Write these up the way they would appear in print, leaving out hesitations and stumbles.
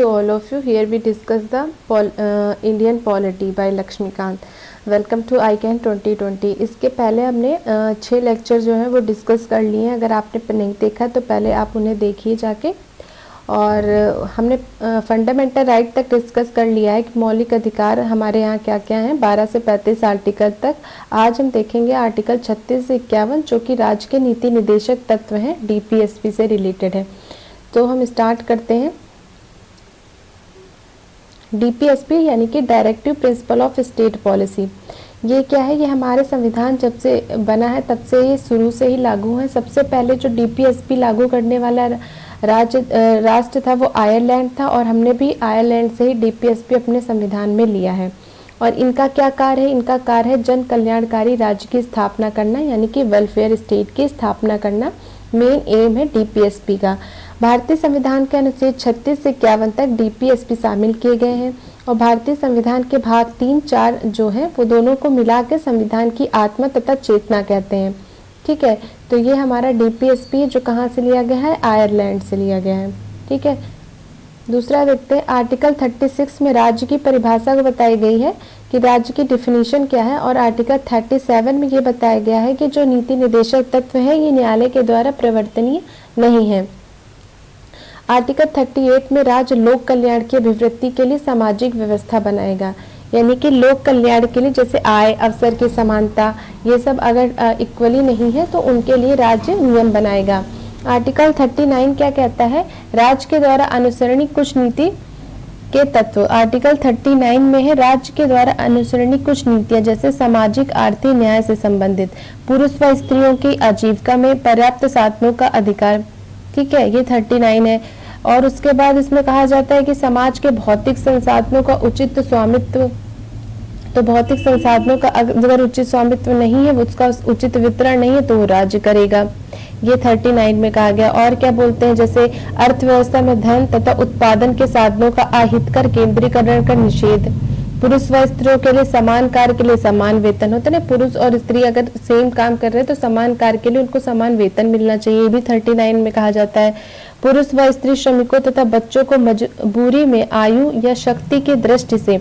all of you. Here we discuss the Indian polity by Laxmikanth. Welcome to ICAN 2020. इसके पहले हमने 6 lecture जो हैं वो डिस्कस कर लिए हैं. अगर आपने नहीं देखा तो पहले आप उन्हें देखिए जाके. और हमने फंडामेंटल राइट तक डिस्कस कर लिया है कि मौलिक अधिकार हमारे यहाँ क्या क्या हैं, 12 से 35 आर्टिकल तक. आज हम देखेंगे आर्टिकल 36 से 51 जो कि राज्य के नीति निदेशक तत्व हैं, DPSP से रिलेटेड है. तो हम स्टार्ट करते हैं. DPSP यानी कि directive principle of state policy. ये क्या है? ये हमारे संविधान जब से बना है तब से ये शुरू से ही लागू है. सबसे पहले जो DPSP लागू करने वाला राष्ट्र था वो आयरलैंड था और हमने भी आयरलैंड से ही DPSP अपने संविधान में लिया है. और इनका क्या कार्य है? इनका कार्य है जन कल्याणकारी राज्य की स्थापना करना, यानी कि वेलफेयर स्टेट की स्थापना करना मेन एम है DPSP का. भारतीय संविधान के अनुच्छेद 36 से 51 तक DPSP शामिल किए गए हैं और भारतीय संविधान के भाग 3, 4 जो हैं वो दोनों को मिला के संविधान की आत्मा तथा चेतना कहते हैं. ठीक है, तो ये हमारा DPSP जो कहाँ से लिया गया है? आयरलैंड से लिया गया है. ठीक है, दूसरा देखते हैं. आर्टिकल 36 में राज्य की परिभाषा को बताई गई है कि राज्य की डिफिनीशन क्या है. और आर्टिकल 37 में ये बताया गया है कि जो नीति निदेशक तत्व है ये न्यायालय के द्वारा परिवर्तनीय नहीं है. आर्टिकल 38 में राज्य लोक कल्याण की अभिवृद्धि के लिए सामाजिक व्यवस्था बनाएगा, यानी कि लोक कल्याण के लिए जैसे आय, अवसर की समानता, ये सब अगर इक्वली नहीं है तो उनके लिए राज्य नियम बनाएगा. आर्टिकल 39 क्या कहता है? राज्य के द्वारा अनुसरणीय कुछ नीति के तत्व. आर्टिकल 39 में है राज्य के द्वारा अनुसरणीय कुछ नीतियां जैसे सामाजिक, आर्थिक न्याय से संबंधित, पुरुष व स्त्रियों की आजीविका में पर्याप्त साधनों का अधिकार. ठीक है, ये 39 है. और उसके बाद इसमें कहा जाता है कि समाज के भौतिक संसाधनों का उचित स्वामित्व. तो भौतिक संसाधनों का अगर उचित स्वामित्व नहीं है, उसका उचित वितरण नहीं है तो वो राज्य करेगा. ये 39 में कहा गया. और क्या बोलते हैं? जैसे अर्थव्यवस्था में धन तथा उत्पादन के साधनों का अहितकर केंद्रीकरण का निषेध, पुरुष व स्त्रियों के लिए समान कार्य के लिए समान वेतन होता है ना. पुरुष और स्त्री अगर सेम काम कर रहे हैं तो समान कार्य के लिए उनको समान वेतन मिलना चाहिए, ये भी 39 में कहा जाता है. पुरुष व स्त्री श्रमिकों तथा बच्चों को मजबूरी में आयु या शक्ति की दृष्टि से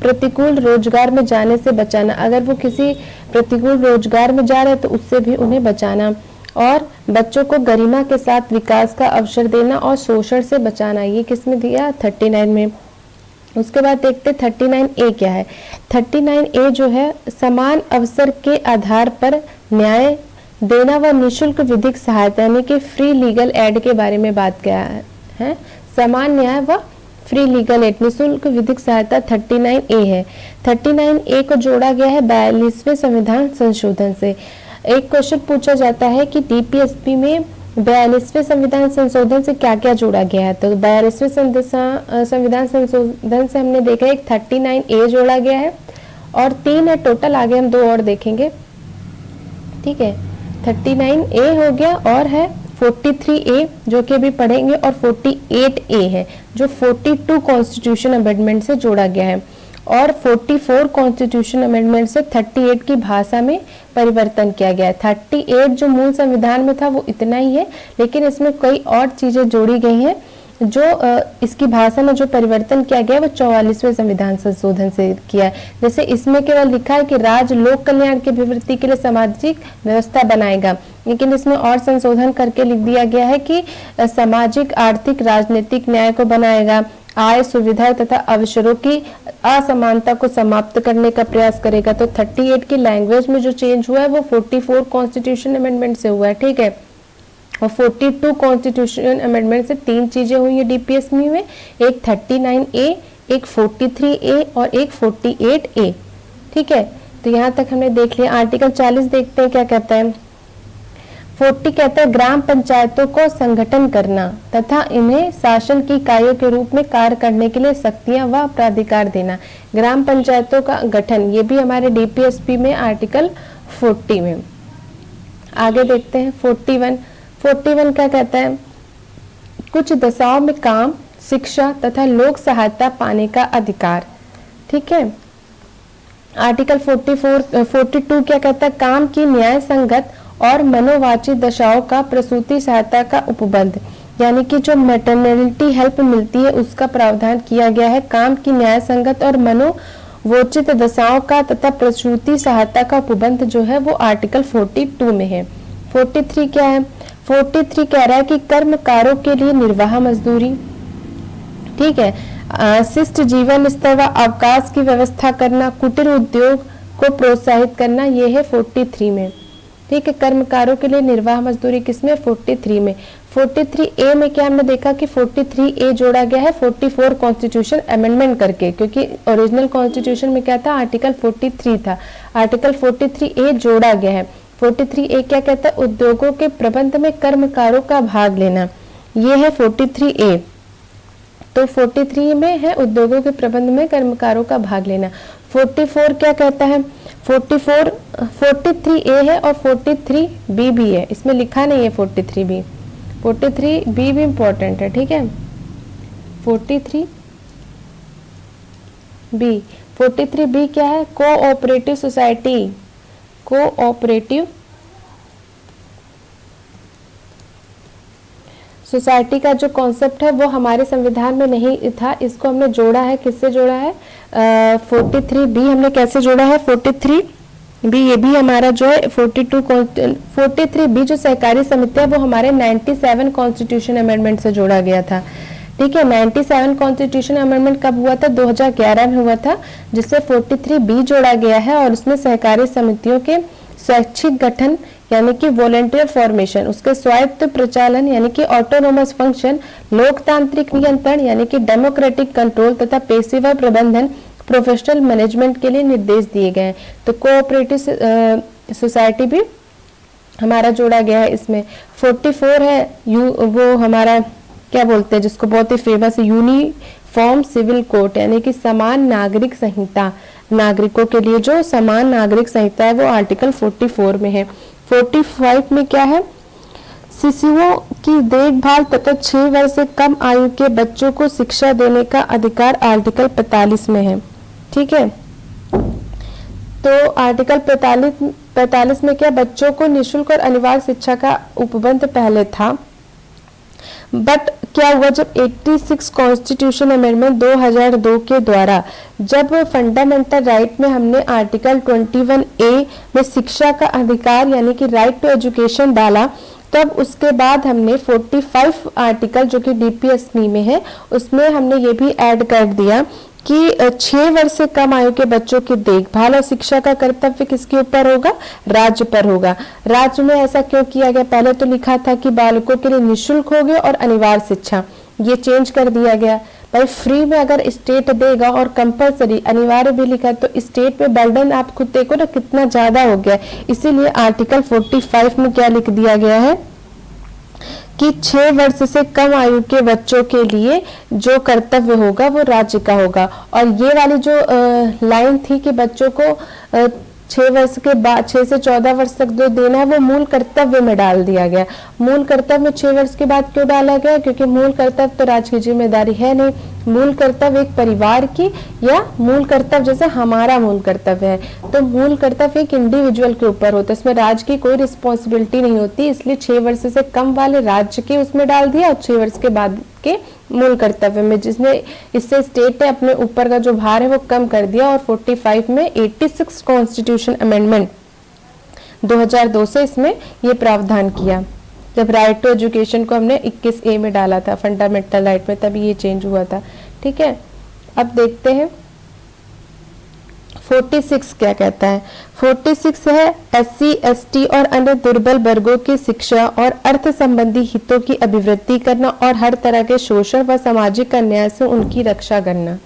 प्रतिकूल रोजगार में जाने से बचाना. अगर वो किसी प्रतिकूल रोजगार में जा रहे हैं तो उससे भी उन्हें बचाना. और बच्चों को गरिमा के साथ विकास का अवसर देना और शोषण से बचाना. ये किसमें दिया? 39 में. उसके बाद देखते 39A क्या है. 39A जो है समान अवसर के आधार पर न्याय देना व निःशुल्क विधिक सहायता, यानी कि फ्री लीगल एड के बारे में बात किया है. समान न्याय व फ्री लीगल एड, निःशुल्क विधिक सहायता 39A है. 39A को जोड़ा गया है 42वें संविधान संशोधन से. एक क्वेश्चन पूछा जाता है कि DPSP में 42वें संविधान संशोधन से क्या क्या जोड़ा गया है. तो 42वें संविधान संशोधन से हमने देखा एक 39A जोड़ा गया है और 3 है टोटल. आगे हम 2 और देखेंगे. ठीक है, 39A हो गया और है 43A जो कि अभी पढ़ेंगे और 48A है जो 42 कॉन्स्टिट्यूशन अमेंडमेंट से जोड़ा गया है और 44 कॉन्स्टिट्यूशन अमेंडमेंट से 38 की भाषा में परिवर्तन किया गया है. 38 जो मूल संविधान में था वो इतना ही है, लेकिन इसमें कई और चीजें जोड़ी गई हैं. जो इसकी भाषा में जो परिवर्तन किया गया है वो 44वें संविधान संशोधन से किया है. जैसे इसमें केवल लिखा है कि राज्य लोक कल्याण की अभिवृद्धि के लिए सामाजिक व्यवस्था बनाएगा, लेकिन इसमें और संशोधन करके लिख दिया गया है कि सामाजिक, आर्थिक, राजनीतिक न्याय को बनाएगा, आय, सुविधा तथा अवसरों की असमानता को समाप्त करने का प्रयास करेगा. तो 38 की लैंग्वेज में जो चेंज हुआ है वो 44 कॉन्स्टिट्यूशन अमेंडमेंट से हुआ है. ठीक है, और 42 कॉन्स्टिट्यूशन अमेंडमेंट से 3 चीजें हुई है DPSP में, एक 39A, एक 43A और एक 48A. ठीक है, तो यहाँ तक हमने देख लिया. आर्टिकल 40 देखते हैं क्या कहता है. 40 कहता है ग्राम पंचायतों को संगठन करना तथा इन्हें शासन की इकाइयों के रूप में कार्य करने के लिए शक्तियां व प्राधिकार देना. ग्राम पंचायतों का गठन, ये भी हमारे DPSP में आर्टिकल 40 में. आगे देखते हैं 41 क्या कहता है? कुछ दशाओं में काम, शिक्षा तथा लोक सहायता पाने का अधिकार. ठीक है, आर्टिकल 42 क्या कहता है? काम की न्याय संगत और मनोवांछित दशाओं का प्रसूति सहायता का उपबंध, यानी कि जो मैटरनिटी हेल्प मिलती है उसका प्रावधान किया गया है। काम की न्याय संगत और मनोवोचित दशाओं का तथा प्रसूति सहायता का उपबंध जो है वो आर्टिकल 42 में है। 43 क्या है? 43 कह रहा है कि कर्मकारों के लिए निर्वाह मजदूरी, ठीक है, शिष्ट जीवन स्तर व अवकाश की व्यवस्था करना, कुटीर उद्योग को प्रोत्साहित करना, ये है 43 में। ठीक है, कर्मकारों के लिए निर्वाह मजदूरी किसमें? 43 में। 43A में क्या हमने देखा कि 43A जोड़ा गया है 44 कॉन्स्टिट्यूशन अमेंडमेंट करके, क्योंकि ओरिजिनल कॉन्स्टिट्यूशन में क्या था? आर्टिकल 43 था। आर्टिकल 43A जोड़ा गया है। 43A क्या कहता है? उद्योगों के प्रबंध में कर्मकारों का भाग लेना, ये है 43A। तो 43 में है उद्योगों के प्रबंध में कर्मकारों का भाग लेना। 44 क्या कहता है? 43A है और 43B भी है, इसमें लिखा नहीं है 43B। 43B भी इंपॉर्टेंट है, ठीक है। 43B क्या है? Cooperative society. कोऑपरेटिव सोसाइटी का जो कॉन्सेप्ट है वो हमारे संविधान में नहीं था, इसको हमने जोड़ा है। किससे जोड़ा है? 43B हमने कैसे जोड़ा है? 43B ये भी हमारा जो है 43B जो सहकारी समिति है वो हमारे 97 कॉन्स्टिट्यूशन अमेंडमेंट से जोड़ा गया था। ठीक है, 97 कॉन्स्टिट्यूशन अमेंडमेंट कब हुआ था? 2011 में हुआ था, जिससे 43B जोड़ा गया है और उसमें सहकारी समितियों के स्वैच्छिक गठन यानी कि वॉलंटियर फॉर्मेशन, उसके स्वायत्त प्रचालन यानी कि ऑटोनोमस फंक्शन, लोकतांत्रिक नियंत्रण यानी कि डेमोक्रेटिक कंट्रोल तथा पेशेवर प्रबंधन प्रोफेशनल मैनेजमेंट के लिए निर्देश दिए गए हैं। तो कोऑपरेटिव सोसाइटी भी हमारा जोड़ा गया है इसमें। 44 है वो हमारा क्या बोलते हैं जिसको बहुत ही फेमस है, यूनिफॉर्म सिविल कोड यानी कि समान नागरिक संहिता। नागरिकों के लिए जो समान नागरिक संहिता है वो आर्टिकल 44 में है। 45 में क्या है? शिशुओं की देखभाल तथा 6 वर्ष से कम आयु के बच्चों को शिक्षा देने का अधिकार आर्टिकल 45 में है। ठीक है, तो आर्टिकल 45 में क्या? बच्चों को निःशुल्क और अनिवार्य शिक्षा का उपबंध पहले था, बट क्या हुआ जब 86 कॉन्स्टिट्यूशन अमेंडमेंट 2002 के द्वारा जब फंडामेंटल राइट में हमने आर्टिकल 21A में शिक्षा का अधिकार यानी कि राइट टू एजुकेशन डाला, तब उसके बाद हमने 45 आर्टिकल जो कि DPSP में है उसमें हमने ये भी ऐड कर दिया कि 6 वर्ष से कम आयु के बच्चों की देखभाल और शिक्षा का कर्तव्य किसके ऊपर होगा? राज्य पर होगा। राज्य में ऐसा क्यों किया गया? पहले तो लिखा था कि बालकों के लिए निःशुल्क होगी और अनिवार्य शिक्षा, ये चेंज कर दिया गया। भाई फ्री में अगर स्टेट देगा और कंपलसरी अनिवार्य भी लिखा तो स्टेट पे बर्डन आप खुद देखो ना कितना ज्यादा हो गया। इसीलिए आर्टिकल 45 में क्या लिख दिया गया है कि 6 वर्ष से कम आयु के बच्चों के लिए जो कर्तव्य होगा वो राज्य का होगा। और ये वाली जो लाइन थी कि बच्चों को 6 वर्ष के बाद 6 से 14 वर्ष तक जो देना है वो मूल कर्तव्य में डाल दिया गया। मूल कर्तव्य में 6 वर्ष के बाद क्यों डाला गया? क्योंकि मूल कर्तव्य तो राज्य की जिम्मेदारी है नहीं, मूल कर्तव्य एक परिवार की या मूल कर्तव्य जैसे हमारा मूल कर्तव्य है, तो मूल कर्तव्य एक इंडिविजुअल के ऊपर होता है, इसमें राज्य की कोई रिस्पॉन्सिबिलिटी नहीं होती। इसलिए 6 वर्ष से कम वाले राज्य के उसमें डाल दिया और 6 वर्ष के बाद के मूल कर्तव्य में, जिसने इससे स्टेट ने अपने ऊपर का जो भार है वो कम कर दिया। और 45 में 86 कॉन्स्टिट्यूशन अमेंडमेंट 2002 से इसमें ये प्रावधान किया, जब राइट टू एजुकेशन को हमने 21A में डाला था फंडामेंटल राइट में, तभी ये चेंज हुआ था। ठीक है, अब देखते हैं 46 क्या कहता है। 46 है SC, ST और अन्य दुर्बल वर्गों की शिक्षा और अर्थ संबंधी हितों की अभिवृद्धि करना और हर तरह के शोषण व सामाजिक अन्याय से उनकी रक्षा करना।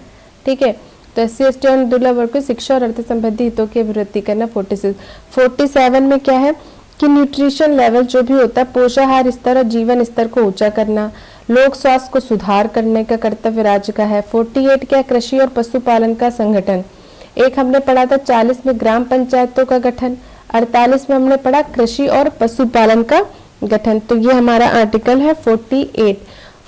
ठीक है, तो SC, ST और दुर्बल वर्ग की शिक्षा और अर्थ संबंधी हितों की अभिवृद्धि करना 46। 47 में क्या है कि न्यूट्रिशन लेवल जो भी होता है, पोषाहार स्तर और जीवन स्तर को ऊंचा करना, लोक स्वास्थ्य को सुधार करने का कर्तव्य राज्य का है। 48 क्या? कृषि और पशुपालन का संगठन। एक हमने पढ़ा था 40 में ग्राम पंचायतों का गठन, 48 में हमने पढ़ा कृषि और पशुपालन का गठन। तो ये हमारा आर्टिकल है 48।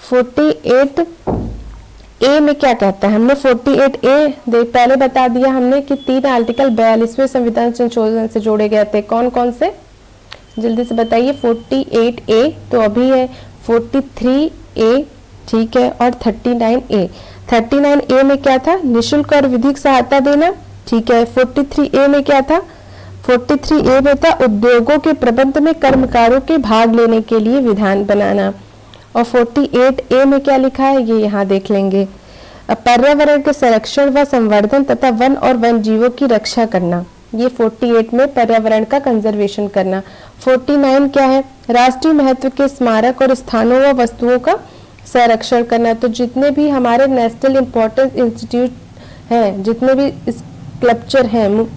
48A में क्या कहता है? हमने 48A पहले बता दिया हमने कि 3 आर्टिकल 42वें संविधान संशोधन से जोड़े गए थे। कौन कौन से? जल्दी से बताइए। 48A तो अभी है, 43A, ठीक है, और 39A। 39A में क्या था, निशुल्क और विधिक सहायता देना, ठीक है। 43A में क्या था, 43A में था उद्योगों के प्रबंध में कर्मकारों के भाग लेने के लिए विधान बनाना। और 48A में क्या लिखा है ये यहाँ देख लेंगे, पर्यावरण के संरक्षण व संवर्धन तथा वन और वन जीवों की रक्षा करना। ये 48 में पर्यावरण का कंजर्वेशन करना। 49 क्या है, राष्ट्रीय महत्व के स्मारक और स्थानों व वस्तुओं का संरक्षण करना। तो जितने भी हमारे नेशनल इम्पोर्टेंस इंस्टीट्यूट हैं, जितने भी स्कल्पचर हैं,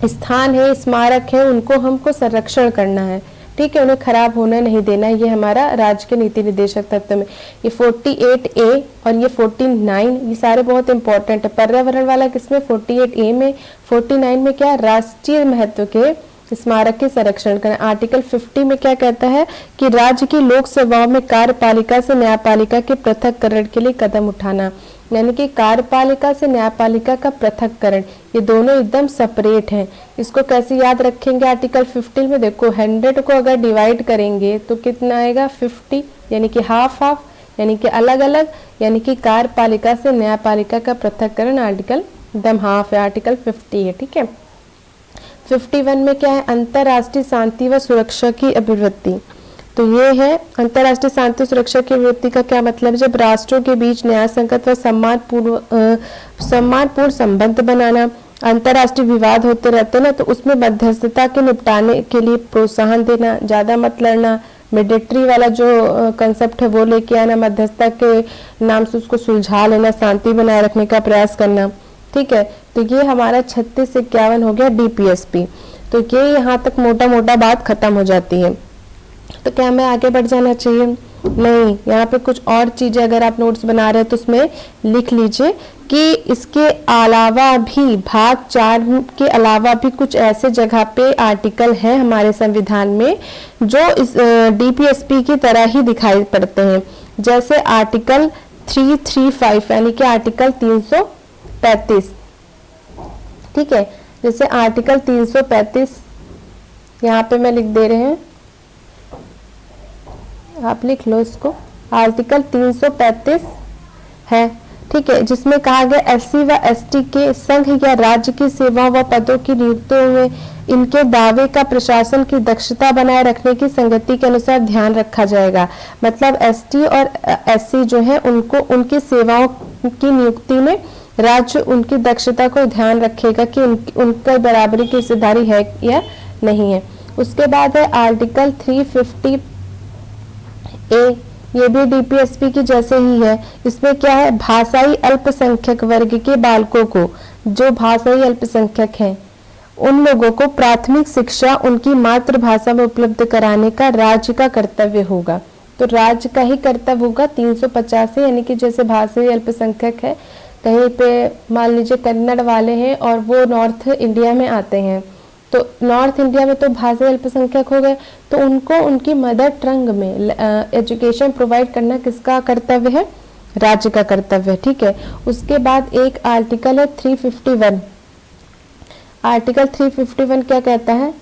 स्थान है, स्मारक है, उनको हमको संरक्षण करना है, ठीक है, उन्हें खराब होने नहीं देना। ये हमारा राज्य के नीति निर्देशक तत्व में ये 48A और ये 49, ये सारे बहुत इंपॉर्टेंट है। पर्यावरण वाला किसमें, 48A में। 49 में क्या, राष्ट्रीय महत्व के स्मारक के संरक्षण करना। आर्टिकल 50 में क्या कहता है कि राज्य की लोक सेवाओं में कार्यपालिका से न्यायपालिका के पृथककरण के लिए कदम उठाना। यानी कि कार्यपालिका से न्यायपालिका का पृथककरण, ये दोनों एकदम सेपरेट हैं। इसको कैसे याद रखेंगे, आर्टिकल 50 में देखो 100 को अगर डिवाइड करेंगे तो कितना आएगा, 50, यानी कि हाफ हाफ, यानी कि अलग अलग, यानी कि कार्यपालिका से न्यायपालिका का पृथककरण आर्टिकल एकदम हाफ है, आर्टिकल 50 है, ठीक है। 51 में क्या है, अंतरराष्ट्रीय शांति व सुरक्षा की अभिवृद्धि। तो ये है अंतरराष्ट्रीय शांति सुरक्षा की अभिवृद्धि का क्या मतलब है, जब राष्ट्रों के बीच न्याय संगत व सम्मानपूर्ण संबंध बनाना। अंतरराष्ट्रीय विवाद होते रहते ना, तो उसमें मध्यस्थता के निपटाने के लिए प्रोत्साहन देना, ज्यादा मत लड़ना, मिलिट्री वाला जो कंसेप्ट है वो लेके आना, मध्यस्थता के नाम से उसको सुलझा लेना, शांति बनाए रखने का प्रयास करना, ठीक है। तो ये हमारा 36 से 51 हो गया DPSP। तो ये यहाँ तक मोटा मोटा बात खत्म हो जाती है। तो क्या हमें आगे बढ़ जाना चाहिए, नहीं, यहाँ पे कुछ और चीजें अगर आप नोट्स बना रहे हैं तो उसमें लिख लीजिए कि इसके अलावा भी भाग 4 के अलावा भी कुछ ऐसे जगह पे आर्टिकल हैं हमारे संविधान में जो इस DPSP की तरह ही दिखाई पड़ते हैं। जैसे आर्टिकल 335 यानी कि आर्टिकल 335, ठीक है। जैसे आर्टिकल 335 यहाँ पे मैं लिख दे रहे हैं, आप लिख लो इसको, आर्टिकल 335 है, ठीक है, जिसमें कहा गया SC व ST के संघ या राज्य की सेवाओं व पदों की नियुक्तियों में इनके दावे का प्रशासन की दक्षता बनाए रखने की संगति के अनुसार ध्यान रखा जाएगा। मतलब ST और SC जो है उनको उनकी सेवाओं की नियुक्ति में राज्य उनकी दक्षता को ध्यान रखेगा कि उनका बराबरी की हिस्सेदारी है या नहीं है। उसके बाद है आर्टिकल 350A, ये भी DPSP की जैसे ही है। इसमें क्या है, भाषाई अल्पसंख्यक वर्ग के बालकों को, जो भाषाई अल्पसंख्यक हैं उन लोगों को प्राथमिक शिक्षा उनकी मातृभाषा में उपलब्ध कराने का राज्य का कर्तव्य होगा। तो राज्य का ही कर्तव्य होगा 350 से, यानी कि जैसे भाषाई अल्पसंख्यक है, कहीं पे मान लीजिए कन्नड़ वाले हैं और वो नॉर्थ इंडिया में आते हैं, तो नॉर्थ इंडिया में तो भाषाई अल्पसंख्यक हो गए, तो उनको उनकी मदर टंग में एजुकेशन प्रोवाइड करना किसका कर्तव्य है, राज्य का कर्तव्य है, ठीक है। उसके बाद एक आर्टिकल है 351। आर्टिकल 351 क्या कहता है,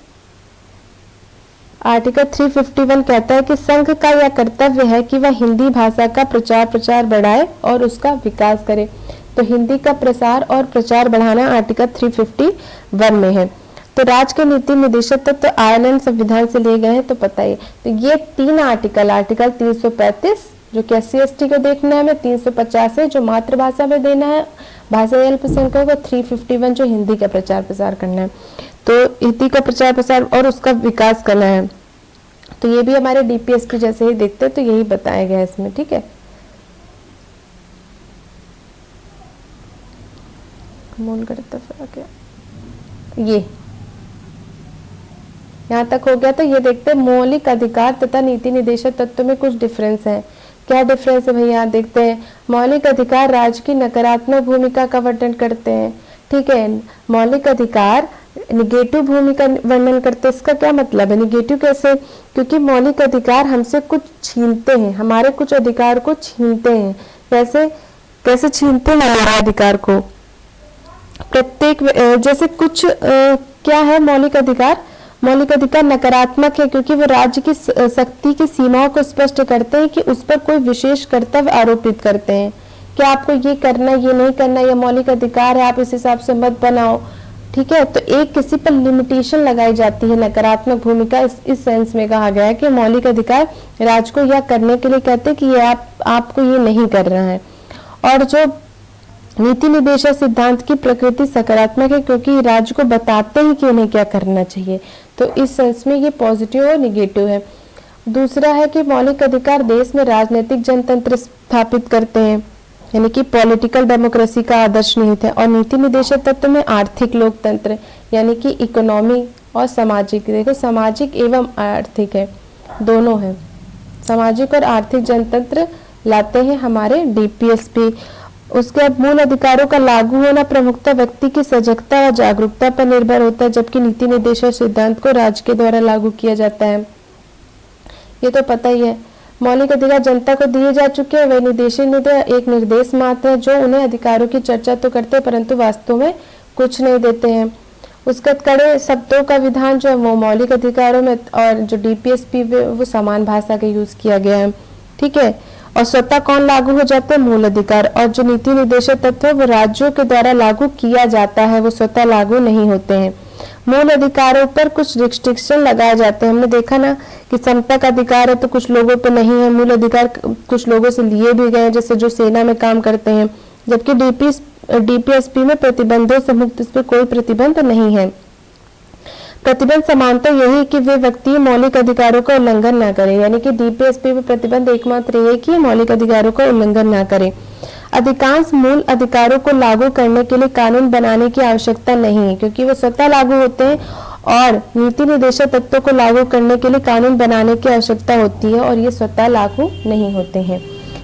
आर्टिकल 351 कहता है कि संघ का यह कर्तव्य है कि वह हिंदी भाषा का प्रचार बढ़ाए और उसका विकास करे। तो हिंदी का प्रसार और प्रचार बढ़ाना आर्टिकल 351 में है। तो राज्य के नीति निर्देशक तत्व तो आयरलैंड संविधान से लिए गए हैं, तो पता ही। तो ये 3 आर्टिकल 335 जो कि SC ST को देखना है हमें, 350 है जो मातृभाषा में देना है भाषाई अल्पसंख्यकों को, 351 जो हिंदी का प्रचार प्रसार करना है। तो हिंदी का प्रचार प्रसार और उसका विकास करना है। तो ये भी हमारे DPSP जैसे ही देखते हैं, तो यही बताया गया है इसमें, ठीक है। ये यहाँ तक हो गया। तो ये देखते हैं मौलिक अधिकार तथा नीति निर्देशक तत्व में कुछ डिफरेंस है। क्या डिफरेंस है भैया, देखते हैं। मौलिक अधिकार राज्य की नकारात्मक भूमिका का वर्णन करते हैं, ठीक है। मौलिक अधिकार निगेटिव भूमिका वर्णन करते हैं। इसका क्या मतलब है, निगेटिव कैसे, क्योंकि मौलिक अधिकार हमसे कुछ छीनते हैं, हमारे कुछ अधिकार को छीनते हैं। कैसे कैसे छीनते हैं हमारे अधिकार को, प्रत्येक जैसे कुछ क्या है मौलिक अधिकार, मौलिक अधिकार नकारात्मक है क्योंकि वो राज्य की शक्ति की सीमाओं को स्पष्ट करते हैं कि उस पर कोई विशेष कर्तव्य आरोपित करते हैं कि आपको ये करना, ये नहीं करना, ये मौलिक अधिकार है, आप इस हिसाब से मत बनाओ। ठीक है, तो एक किसी पर लिमिटेशन लगाई जाती है। नकारात्मक भूमिका इस सेंस में कहा गया है कि मौलिक अधिकार राज्य को यह करने के लिए कहते हैं कि ये आपको ये नहीं करना है। और जो नीति निदेशक सिद्धांत की प्रकृति सकारात्मक है क्योंकि राज्य को बताते हैं कि उन्हें क्या करना चाहिए। तो इस सेंस में ये पॉजिटिव और निगेटिव है। दूसरा है कि मौलिक अधिकार देश में राजनीतिक जनतंत्र स्थापित करते हैं, यानी कि पॉलिटिकल डेमोक्रेसी का आदर्श निहित है। और नीति निदेशक तत्व में आर्थिक लोकतंत्र यानी कि इकोनॉमी और सामाजिक, देखो सामाजिक एवं आर्थिक है, दोनों है, सामाजिक और आर्थिक जनतंत्र लाते हैं हमारे डीपीएसपी। उसके बाद मूल अधिकारों का लागू होना प्रमुखता व्यक्ति की सजगता और जागरूकता पर निर्भर होता है, जबकि नीति निदेशक सिद्धांत को राज्य के द्वारा लागू किया जाता है। ये तो पता ही है। मौलिक अधिकार जनता को दिए जा चुके हैं, वे निदेशक एक निर्देश मात्र है जो उन्हें अधिकारों की चर्चा तो करते हैं परंतु वास्तव में कुछ नहीं देते हैं। उसके कड़े शब्दों का विधान जो है वो मौलिक अधिकारों में, और जो डीपीएसपी वो समान भाषा का यूज किया गया है। ठीक है, और स्वतः कौन लागू हो जाता है? मूल अधिकार। और जो नीति निर्देशक तत्व वो राज्यों के द्वारा लागू किया जाता है, वो स्वतः लागू नहीं होते हैं। मूल अधिकारों पर कुछ रिस्ट्रिक्शन लगाए जाते हैं। हमने देखा ना कि समता का अधिकार है तो कुछ लोगों पे नहीं है, मूल अधिकार कुछ लोगों से लिए भी गए, जैसे जो सेना में काम करते हैं, जबकि डीपीएसपी में प्रतिबंधों से मुक्त इस पर कोई प्रतिबंध नहीं है। प्रतिबंध समानता यही कि वे व्यक्ति मौलिक अधिकारों का उल्लंघन ना करें, यानी कि डीपीएसपी में प्रतिबंध एकमात्र ये कि मौलिक अधिकारों का उल्लंघन ना करें। अधिकांश मूल अधिकारों को लागू करने के लिए कानून बनाने की आवश्यकता नहीं है क्योंकि वो स्वतः लागू होते हैं, और नीति निर्देशक तत्वों को लागू करने के लिए कानून बनाने की आवश्यकता होती है और ये स्वतः लागू नहीं होते हैं।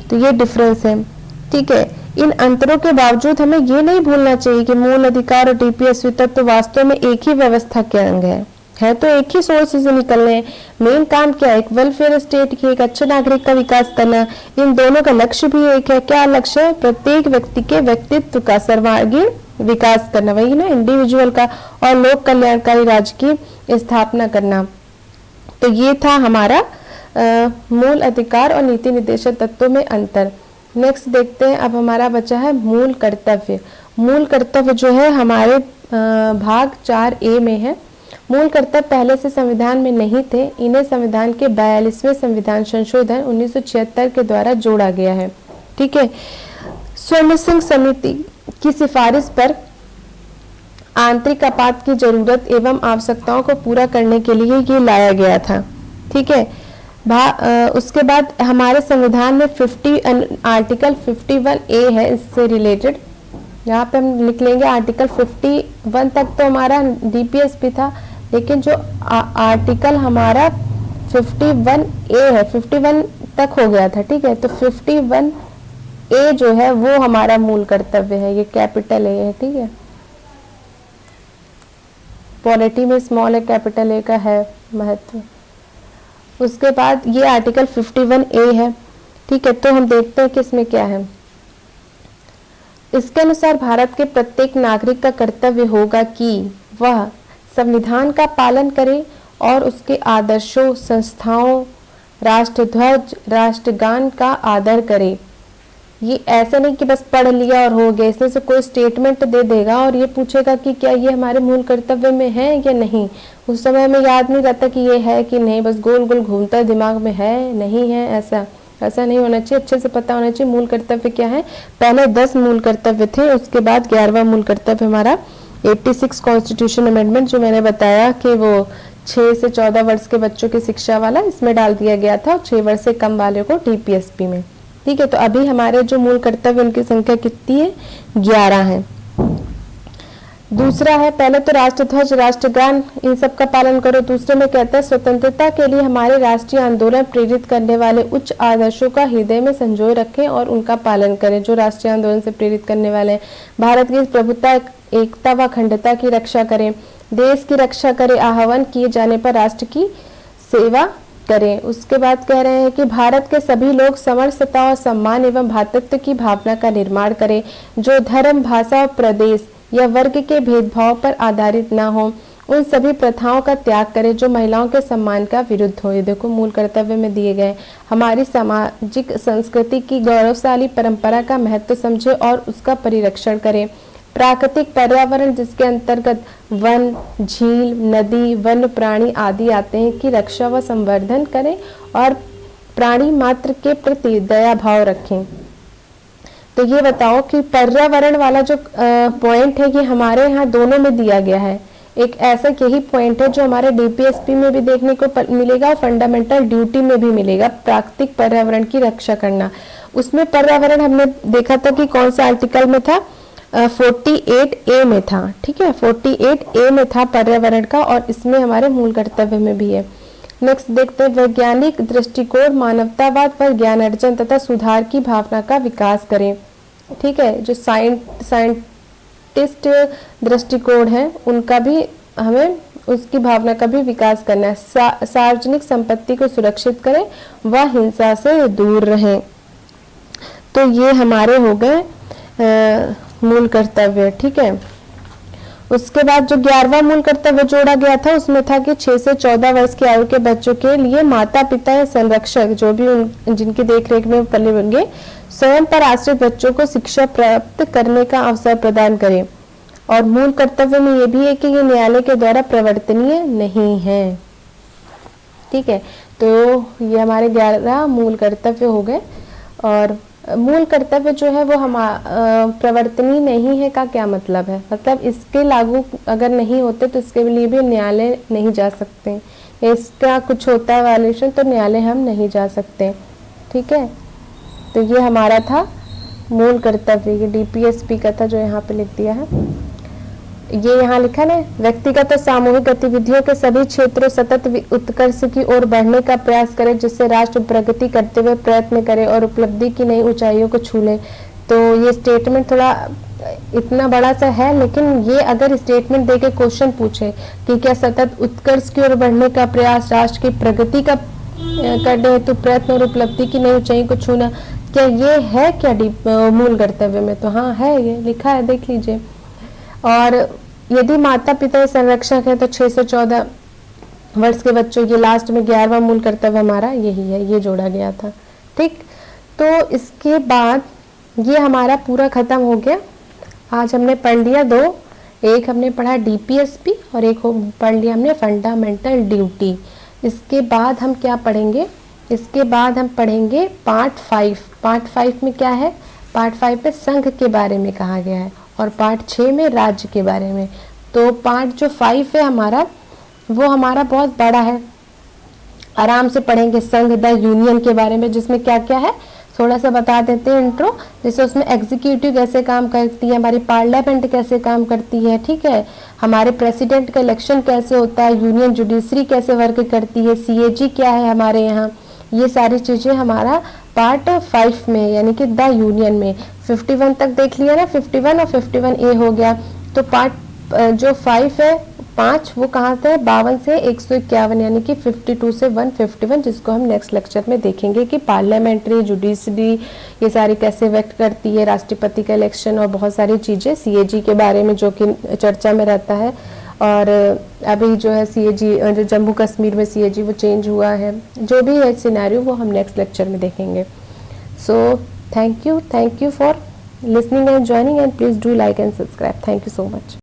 तो ये डिफरेंस है। ठीक है, इन अंतरों के बावजूद हमें ये नहीं भूलना चाहिए कि मूल अधिकार और डीपीएसपी तत्व वास्तव में एक ही व्यवस्था के अंग है तो एक ही सोर्स से निकलने हैं। मेन काम क्या है? एक वेलफेयर स्टेट की, एक अच्छे नागरिक का विकास करना। इन दोनों का लक्ष्य भी एक है। क्या लक्ष्य है? प्रत्येक व्यक्ति के व्यक्तित्व का सर्वांगीण विकास करना, वही ना, इंडिविजुअल का, और लोक कल्याणकारी राज्य की स्थापना करना। तो ये था हमारा मूल अधिकार और नीति निर्देशक तत्वों में अंतर। नेक्स्ट देखते हैं, अब हमारा बचा है मूल कर्तव्य। मूल कर्तव्य जो है हमारे भाग 4A में है। मूल कर्तव्य पहले से संविधान में नहीं थे, इन्हें संविधान के 42वें संविधान संशोधन 1976 के द्वारा जोड़ा गया है। ठीक है, स्वर्ण सिंह समिति की सिफारिश पर आंतरिक आपात की जरूरत एवं आवश्यकताओं को पूरा करने के लिए ये लाया गया था। ठीक है, उसके बाद हमारे संविधान में आर्टिकल 51A है इससे रिलेटेड। यहाँ पे हम लिख लेंगे आर्टिकल 51 तक तो हमारा डीपीएसपी था, लेकिन जो आर्टिकल हमारा 51A है, 51 तक हो गया था। ठीक है, तो 51A जो है वो हमारा मूल कर्तव्य है, ये कैपिटल A है। ठीक है, पॉलिटी में स्मॉल है, कैपिटल A का है महत्व। उसके बाद ये आर्टिकल 51A है। ठीक है, तो हम देखते हैं कि इसमें क्या है। इसके अनुसार भारत के प्रत्येक नागरिक का कर्तव्य होगा कि वह संविधान का पालन करे और उसके आदर्शों, संस्थाओं, राष्ट्रध्वज, राष्ट्रगान का आदर करे। ये ऐसा नहीं कि बस पढ़ लिया और हो गया, इसमें से कोई स्टेटमेंट दे देगा और ये पूछेगा कि क्या ये हमारे मूल कर्तव्य में है या नहीं। उस समय हमें याद नहीं रहता कि ये है कि नहीं, बस गोल गोल घूमता है दिमाग में, है नहीं है, ऐसा नहीं होना चाहिए। अच्छे से पता होना चाहिए मूल कर्तव्य क्या है। पहले 10 मूल कर्तव्य थे, उसके बाद 11वां मूल कर्तव्य हमारा 86 कॉन्स्टिट्यूशन अमेंडमेंट जो मैंने बताया कि वो 6 से 14 वर्ष के बच्चों की शिक्षा वाला इसमें डाल दिया गया था, और 6 वर्ष से कम वाले को डीपीएसपी में। ठीक है, तो अभी हमारे जो मूल कर्तव्य उनकी संख्या कितनी है? 11 है। दूसरा है, पहले तो राष्ट्रध्वज, राष्ट्रगान, इन सब का पालन करो। दूसरे में कहता है स्वतंत्रता के लिए हमारे राष्ट्रीय आंदोलन प्रेरित करने वाले उच्च आदर्शों का हृदय में संजोए रखें और उनका पालन करें, जो राष्ट्रीय आंदोलन से प्रेरित करने वाले हैं। भारत की प्रभुता, एकता व अखंडता की रक्षा करें, देश की रक्षा करें, आह्वान किए जाने पर राष्ट्र की सेवा करें। उसके बाद कह रहे हैं कि भारत के सभी लोग समरसता और सम्मान एवं भ्रातृत्व की भावना का निर्माण करें, जो धर्म, भाषा और प्रदेश या वर्ग के भेदभाव पर आधारित न हो। उन सभी प्रथाओं का त्याग करें जो महिलाओं के सम्मान का विरुद्ध हो। ये देखो मूल कर्तव्य में दिए गए। हमारी सामाजिक संस्कृति की गौरवशाली परंपरा का महत्व समझे और उसका परिरक्षण करें। प्राकृतिक पर्यावरण जिसके अंतर्गत वन, झील, नदी, वन्य प्राणी आदि आते हैं की रक्षा व संवर्धन करें और प्राणी मात्र के प्रति दया भाव रखें। तो ये बताओ कि पर्यावरण वाला जो पॉइंट है ये हमारे यहाँ दोनों में दिया गया है। एक ऐसा यही पॉइंट है जो हमारे डीपीएसपी में भी देखने को मिलेगा और फंडामेंटल ड्यूटी में भी मिलेगा, प्राकृतिक पर्यावरण की रक्षा करना। उसमें पर्यावरण हमने देखा था कि कौन सा आर्टिकल में था, 48A में था। ठीक है, 48A में था पर्यावरण का, और इसमें हमारे मूल कर्तव्य में भी है। नेक्स्ट देखते हैं, वैज्ञानिक दृष्टिकोण मानवतावाद पर ज्ञान अर्जन तथा सुधार की भावना का विकास करें। ठीक है, जो साइंटिस्ट दृष्टिकोण है उनका भी हमें उसकी भावना का भी विकास करना है। सार्वजनिक संपत्ति को सुरक्षित करें व हिंसा से दूर रहें। तो ये हमारे हो गए मूल कर्तव्य। ठीक है, उसके बाद जो 11वां मूल कर्तव्य जोड़ा गया था उसमें था कि 6 से 14 वर्ष की आयु के बच्चों के लिए माता पिता या संरक्षक जो भी जिनकी देखरेख में पले होंगे स्वयं पर आश्रित बच्चों को शिक्षा प्राप्त करने का अवसर प्रदान करें। और मूल कर्तव्य में ये भी है कि ये न्यायालय के द्वारा प्रवर्तनीय नहीं है। ठीक है, तो ये हमारे 11 मूल कर्तव्य हो गए। और मूल कर्तव्य जो है वो हम प्रवर्तनीय नहीं है का क्या मतलब है, मतलब इसके लागू अगर नहीं होते तो इसके लिए भी न्यायालय नहीं जा सकते, इसका कुछ होता है वायलेशन तो न्यायालय हम नहीं जा सकते। ठीक है, तो ये हमारा था मूल कर्तव्य, ये डीपीएसपी का था जो यहाँ पे लिख दिया है। ये यहाँ लिखा है, व्यक्तिगत और सामूहिक गतिविधियों के सभी क्षेत्रों सतत उत्कर्ष की ओर बढ़ने का प्रयास करें जिससे राष्ट्र प्रगति करते हुए प्रयत्न करे और उपलब्धि की नई ऊंचाइयों को छू ले। तो ये स्टेटमेंट थोड़ा इतना बड़ा सा है, लेकिन ये अगर स्टेटमेंट दे के क्वेश्चन पूछे कि क्या सतत उत्कर्ष की ओर बढ़ने का प्रयास राष्ट्र की प्रगति का करने हेतु प्रयत्न और उपलब्धि की नई ऊंचाई को छूना, क्या ये है क्या मूल कर्तव्य में? तो हाँ है, ये लिखा है, देख लीजिए। और यदि माता पिता संरक्षक है तो 6 से 14 वर्ष के बच्चों, ये लास्ट में 11वां मूल कर्तव्य हमारा यही है, ये जोड़ा गया था। ठीक, तो इसके बाद ये हमारा पूरा खत्म हो गया। आज हमने पढ़ लिया 2, एक हमने पढ़ा डीपीएसपी और एक पढ़ लिया हमने फंडामेंटल ड्यूटी। इसके बाद हम क्या पढ़ेंगे? इसके बाद हम पढ़ेंगे पार्ट 5। पार्ट 5 में क्या है? पार्ट 5 में संघ के बारे में कहा गया है और पार्ट 6 में राज्य के बारे में। तो पार्ट जो 5 है हमारा, वो हमारा बहुत बड़ा है, आराम से पढ़ेंगे। संघ द यूनियन के बारे में, जिसमें क्या क्या है थोड़ा सा बता देते हैं इंट्रो। जैसे उसमें एग्जीक्यूटिव कैसे काम करती है, हमारी पार्लियामेंट कैसे काम करती है, ठीक है, हमारे प्रेसिडेंट का इलेक्शन कैसे होता है, यूनियन जुडिशरी कैसे वर्क करती है, सीएजी क्या है हमारे यहाँ, ये सारी चीज़ें हमारा पार्ट 5 में यानी कि द यूनियन में 51 तक देख लिया ना, 51 और 51A हो गया। तो पार्ट जो 5 है 5 वो कहाँ से है? 52 से 151 यानी कि 52 से 151, जिसको हम नेक्स्ट लेक्चर में देखेंगे कि पार्लियामेंट्री जुडिशरी ये सारी कैसे व्यक्त करती है, राष्ट्रपति का इलेक्शन और बहुत सारी चीज़ें, सीएजी के बारे में जो कि चर्चा में रहता है। और अभी जो है सीएजी जो जम्मू कश्मीर में सीएजी वो चेंज हुआ है, जो भी है सिनेरियो वो हम नेक्स्ट लेक्चर में देखेंगे। So thank you for listening and joining, and please do like and subscribe. Thank you so much.